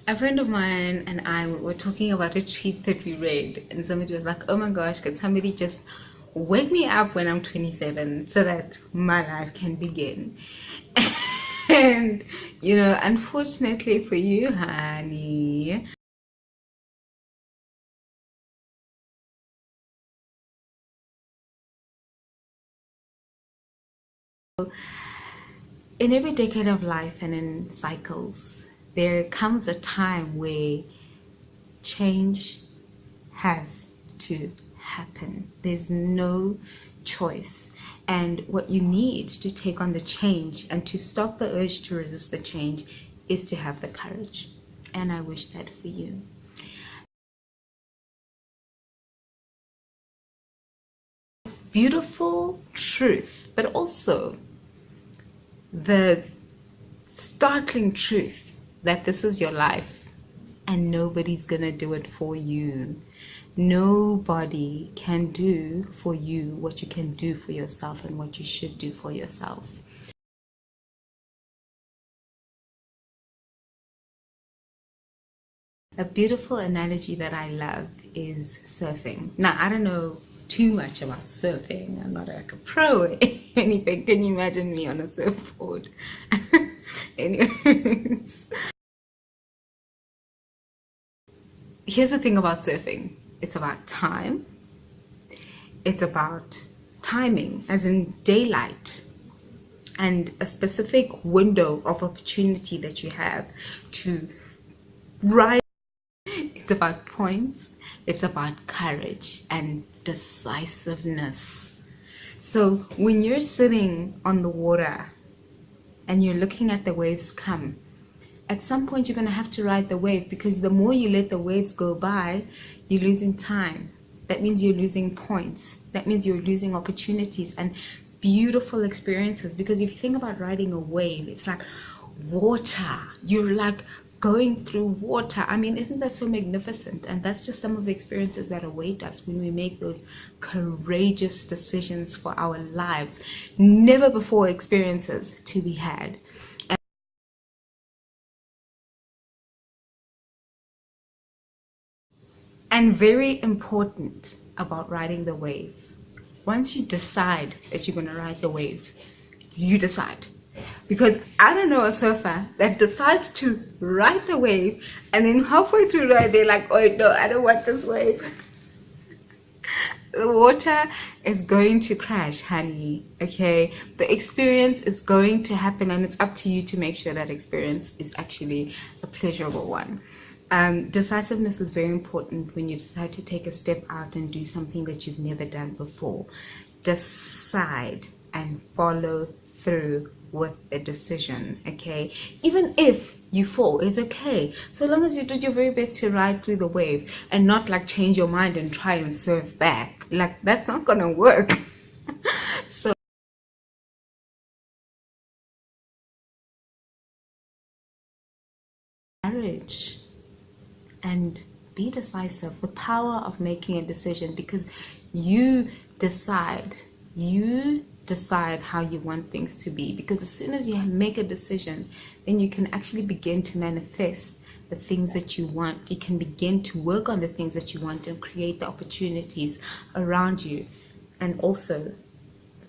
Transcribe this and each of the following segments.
A friend of mine and I were talking about a tweet that we read, and somebody was like, oh my gosh, could somebody just wake me up when I'm 27 so that my life can begin? And unfortunately for you, honey, in every decade of life and in cycles, there comes a time where change has to happen. There's no choice. And what you need to take on the change and to stop the urge to resist the change is to have the courage. And I wish that for you. Beautiful truth, but also the startling truth that this is your life and nobody's gonna do it for you. Nobody can do for you what you can do for yourself and what you should do for yourself. A beautiful analogy that I love is surfing. Now, I don't know too much about surfing. I'm not like a pro or anything. Can you imagine me on a surfboard? Anyways, here's the thing about surfing. It's about time. It's about timing, as in daylight, and a specific window of opportunity that you have to ride. It's about points. It's about courage and decisiveness. So when you're sitting on the water and you're looking at the waves come, at some point you're going to have to ride the wave, because the more you let the waves go by, you're losing time. That means you're losing points. That means you're losing opportunities and beautiful experiences. Because if you think about riding a wave, it's like water. You're like going through water. I mean, isn't that so magnificent? And that's just some of the experiences that await us when we make those courageous decisions for our lives. Never before experiences to be had. And very important about riding the wave. Once you decide that you're going to ride the wave, you decide. Because I don't know a surfer that decides to ride the wave and then halfway through ride they're like, oh no, I don't want this wave. The water is going to crash, honey. Okay, the experience is going to happen, and it's up to you to make sure that experience is actually a pleasurable one. Decisiveness is very important when you decide to take a step out and do something that you've never done before. Decide and follow through with the decision. Okay, even if you fall, it's okay, so long as you did your very best to ride through the wave and not like change your mind and try and surf back. Like, that's not gonna work. So courage and be decisive. The power of making a decision, because you decide how you want things to be. Because as soon as you make a decision, then you can actually begin to manifest the things that you want. You can begin to work on the things that you want and create the opportunities around you, and also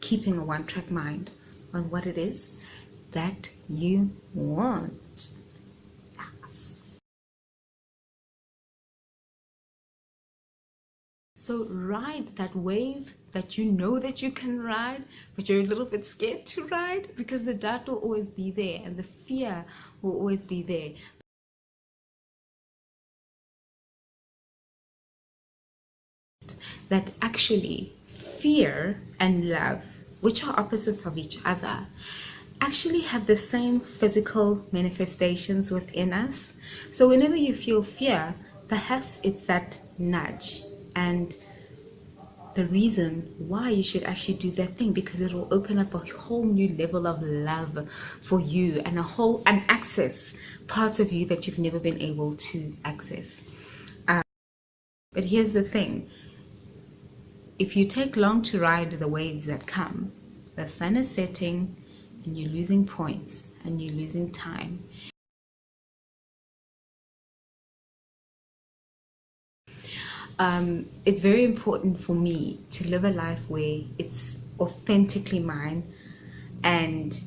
keeping a one-track mind on what it is that you want. So ride that wave that you know that you can ride, but you're a little bit scared to ride, because the doubt will always be there and the fear will always be there. That actually fear and love, which are opposites of each other, actually have the same physical manifestations within us. So whenever you feel fear, perhaps it's that nudge and the reason why you should actually do that thing, because it will open up a whole new level of love for you and access parts of you that you've never been able to access. But here's the thing. If you take long to ride the waves that come, the sun is setting and you're losing points and you're losing time. it's very important for me to live a life where it's authentically mine, and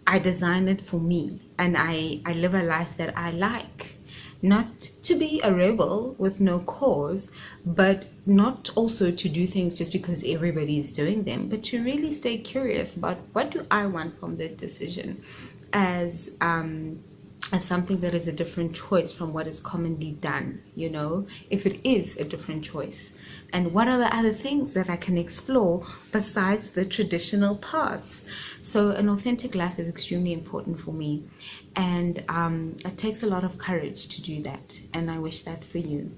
I design it for me, and I live a life that I like. Not to be a rebel with no cause, but not also to do things just because everybody is doing them, but to really stay curious about what do I want from that decision, as something that is a different choice from what is commonly done, if it is a different choice. And what are the other things that I can explore besides the traditional paths? So an authentic life is extremely important for me. And it takes a lot of courage to do that. And I wish that for you.